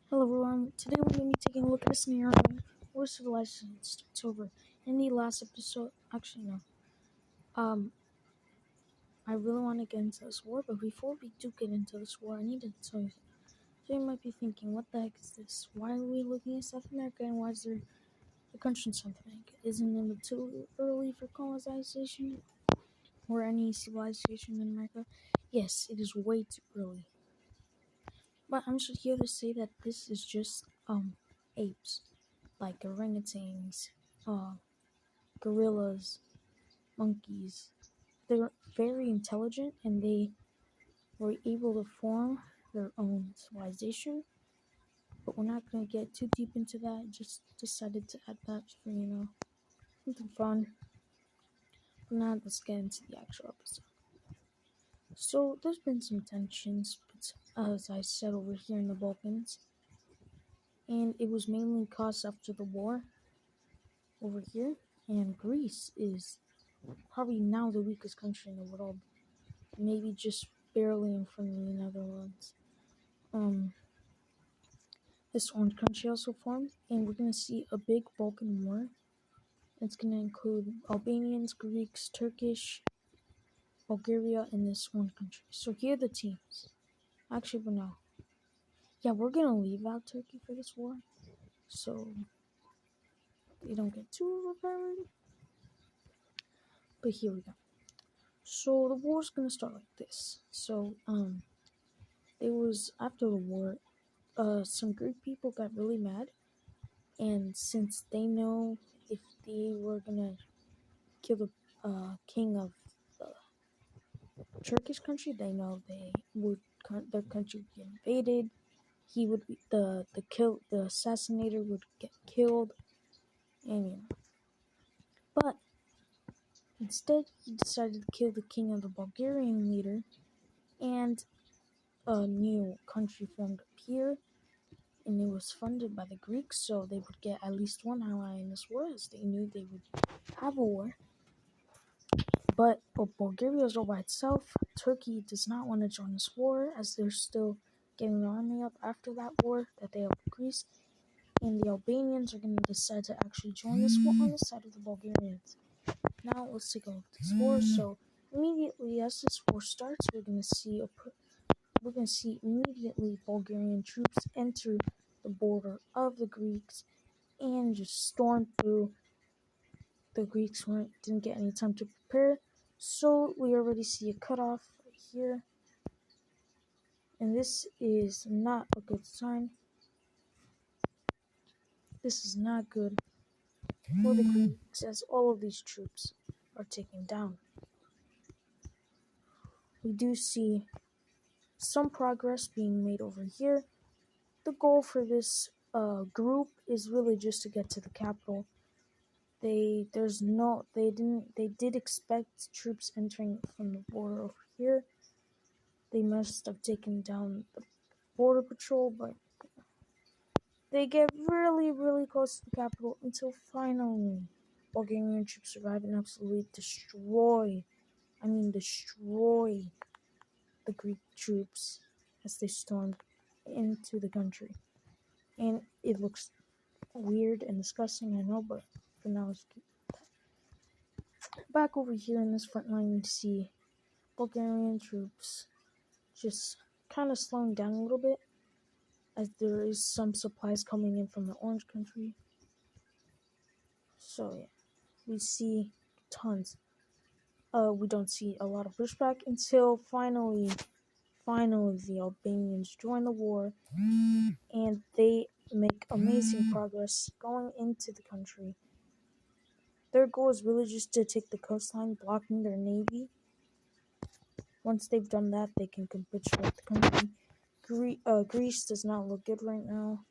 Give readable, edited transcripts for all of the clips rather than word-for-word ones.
Hello everyone, today we're going to be taking a look at a scenario where civilization starts over. In the last episode, I really want to get into this war, but before we do get into this war, I need to tell you something. So you might be thinking, what the heck is this? Why are we looking at South America and why is there a country in South America? Isn't it too early for colonization or any civilization in America? Yes, it is way too early. But I'm just here to say that this is just apes, like orangutans, gorillas, monkeys. They're very intelligent and they were able to form their own civilization. But we're not gonna get too deep into that. Just decided to add that for something fun. But now let's get into the actual episode. So there's been some tensions, as I said, over here in the Balkans, and it was mainly caused after the war over here. And Greece is probably now the weakest country in the world, maybe just barely in front of the Netherlands. This orange country also formed, and we're gonna see a big Balkan war. It's gonna include Albanians, Greeks, Turkish, Bulgaria, and this orange country. So here are the teams. Actually, but no. Yeah, we're gonna leave out Turkey for this war, so they don't get too overpowered. But here we go. So the war's gonna start like this. So it was after the war. Some Greek people got really mad, and since they know if they were gonna kill the king of the Turkish country, they know their country would get invaded. He would be the assassinator would get killed, and But instead, he decided to kill the king of the Bulgarian leader, and a new country formed up here, and it was funded by the Greeks, so they would get at least one ally in this war, as they knew they would have a war. But Bulgaria is all by itself. Turkey does not want to join this war, as they're still getting their army up after that war that they have with Greece. And the Albanians are going to decide to actually join this war on the side of the Bulgarians. Now let's take a look at this war. So immediately as this war starts, we're going to see immediately Bulgarian troops enter the border of the Greeks and just storm through. The Greeks didn't get any time to prepare, so we already see a cutoff right here, and this is not a good sign. This is not good for the Greeks, as all of these troops are taken down. We do see some progress being made over here. The goal for this group is really just to get to the capital. They did expect troops entering from the border over here. They must have taken down the border patrol, but they get really, really close to the capital until finally Bulgarian troops arrive and absolutely destroy the Greek troops as they stormed into the country. And it looks weird and disgusting, I know, but for now, let's keep that. Back over here in this front line, you see Bulgarian troops just kind of slowing down a little bit, as there is some supplies coming in from the orange country. So yeah, we see tons. We don't see a lot of pushback until finally the Albanians join the war, and they make amazing progress going into the country. Their goal is really just to take the coastline, blocking their navy. Once they've done that, they can capitulate the country. Greece does not look good right now.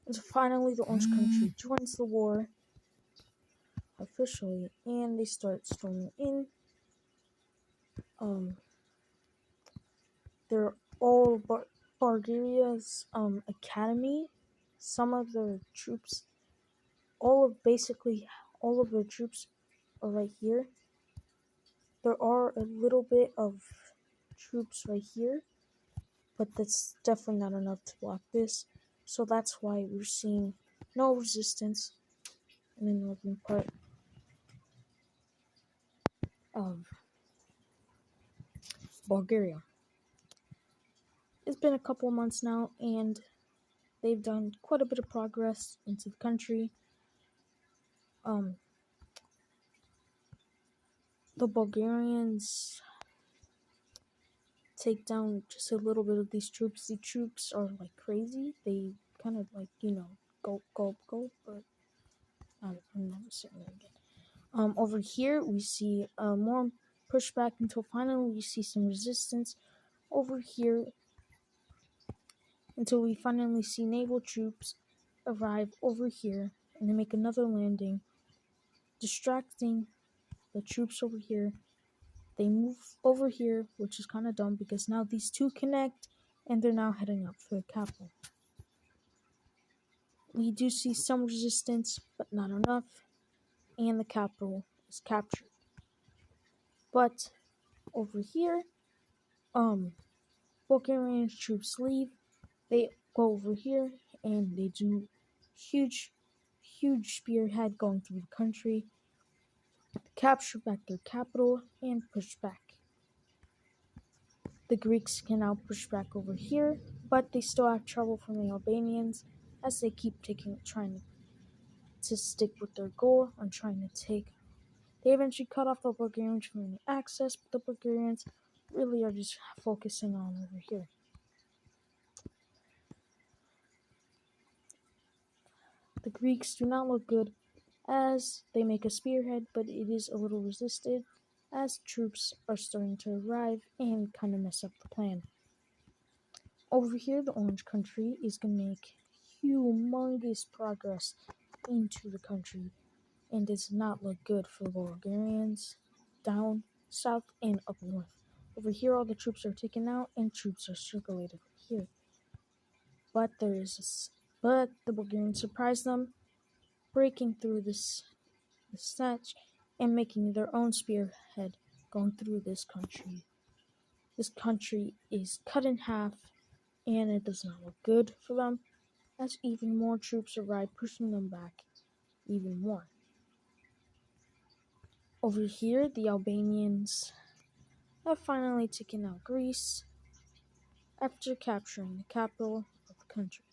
And so finally, the Orange Country joins the war officially, and they start storming in. They're all Bulgaria's academy. Some of their troops, basically all of their troops are right here. There are a little bit of troops right here, but that's definitely not enough to block this. So that's why we're seeing no resistance in the northern part of Bulgaria. It's been a couple of months now, and they've done quite a bit of progress into the country. The Bulgarians take down just a little bit of these troops. The troops are like crazy. They kind of like, gulp, gulp, gulp, but I'm never saying that again. Over here we see more pushback until finally we see some resistance over here until we finally see naval troops arrive over here and they make another landing, distracting the troops over here. They move over here, which is kind of dumb because now these two connect and they're now heading up for the capital. We do see some resistance, but not enough, and the capital is captured. But over here, Bulgarian troops leave. They go over here and they do huge spearhead going through the country, capture back their capital, and push back. The Greeks can now push back over here, but they still have trouble from the Albanians as they keep trying to stick with their goal on trying to take. They eventually cut off the Bulgarians from any access, but the Bulgarians really are just focusing on over here. The Greeks do not look good as they make a spearhead, but it is a little resisted as troops are starting to arrive and kind of mess up the plan. Over here, the Orange Country is going to make humongous progress into the country and does not look good for the Bulgarians down south and up north. Over here, all the troops are taken out and troops are circulated here. But the Bulgarians surprise them, breaking through this thatch and making their own spearhead going through this country. This country is cut in half, and it does not look good for them as even more troops arrive, pushing them back even more. Over here, the Albanians have finally taken out Greece after capturing the capital of the country.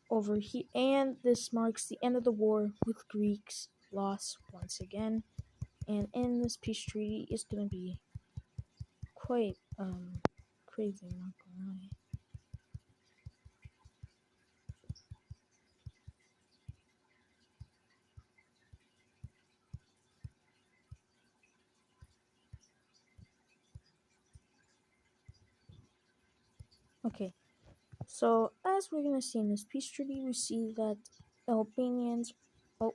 Over here, and this marks the end of the war with Greeks lost once again. And in this peace treaty is going to be quite crazy, not gonna lie. Okay, so as we're gonna see in this peace treaty, we see that the Albanians, the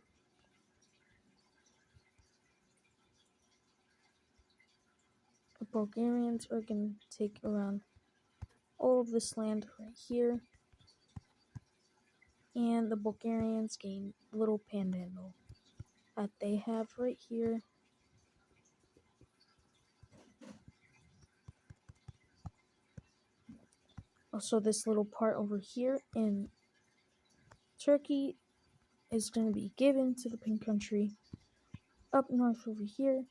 Bulgarians are gonna take around all of this land right here, and the Bulgarians gain Little Panhandle that they have right here. Also, this little part over here in Turkey is going to be given to the Pink Country. Up north over here,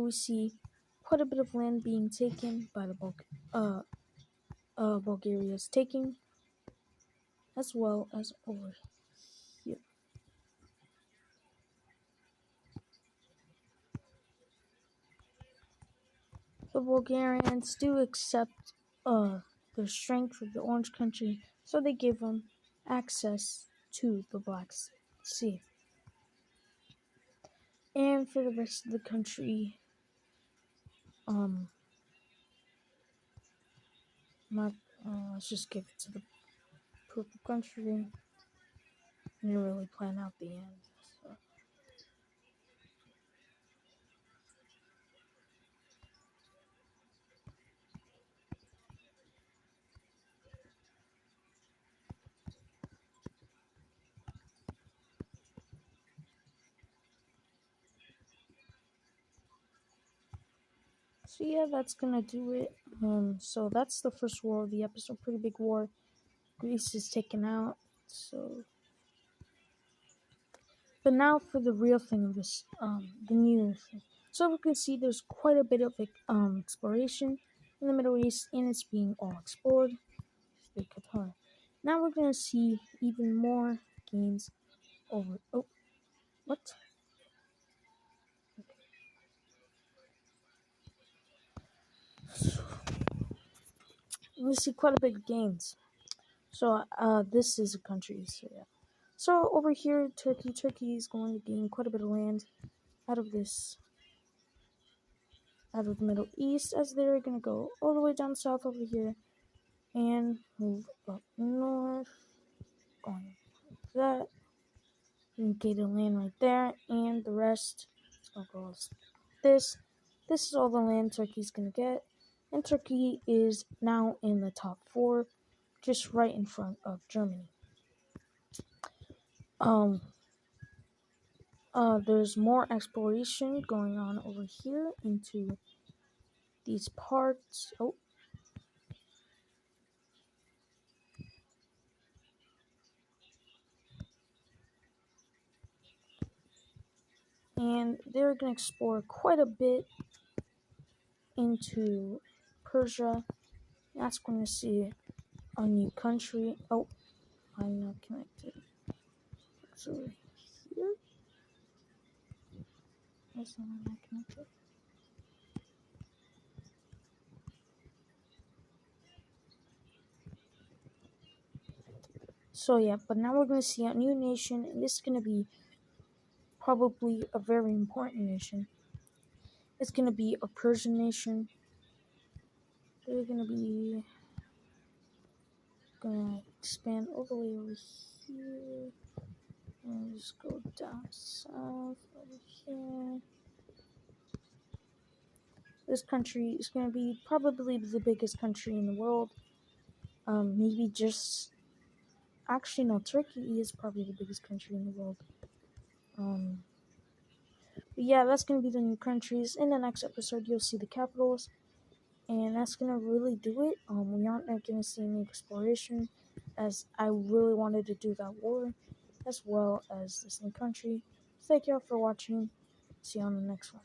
we see quite a bit of land being taken by the Bulgaria's taking, as well as over here. The Bulgarians do accept the strength of the Orange Country, so they give them access to the Black Sea. And for the rest of the country, let's just give it to the Purple Country. I didn't really plan out the end. So. So yeah, that's gonna do it. So that's the first war of the episode. Pretty big war. Greece is taken out. So, but now for the real thing of this, the new thing. So we can see there's quite a bit of exploration in the Middle East, and it's being all explored. The Qatar. Now we're gonna see even more games over. Oh, what? We see quite a bit of gains. So this is a country. So yeah. So over here, Turkey. Turkey is going to gain quite a bit of land out of this, out of the Middle East, as they're gonna go all the way down south over here and move up north, going like that. And get a land right there, and the rest is gonna go this. This is all the land Turkey's gonna get, and Turkey is now in the top 4, just right in front of Germany. There's more exploration going on over here into these parts. Oh, and they're gonna explore quite a bit into Persia. That's going to see a new country. Oh, I'm not connected. So here, that's not connected. So yeah, but now we're going to see a new nation, and this is going to be probably a very important nation. It's going to be a Persian nation. They're going to be going to expand all the way over here, and just go down south over here. This country is going to be probably the biggest country in the world. Maybe just actually no, Turkey is probably the biggest country in the world. But yeah, that's gonna be the new countries. In the next episode, you'll see the capitals, and that's gonna really do it. We aren't gonna see any exploration, as I really wanted to do that war, as well as this new country. Thank y'all for watching. See you on the next one.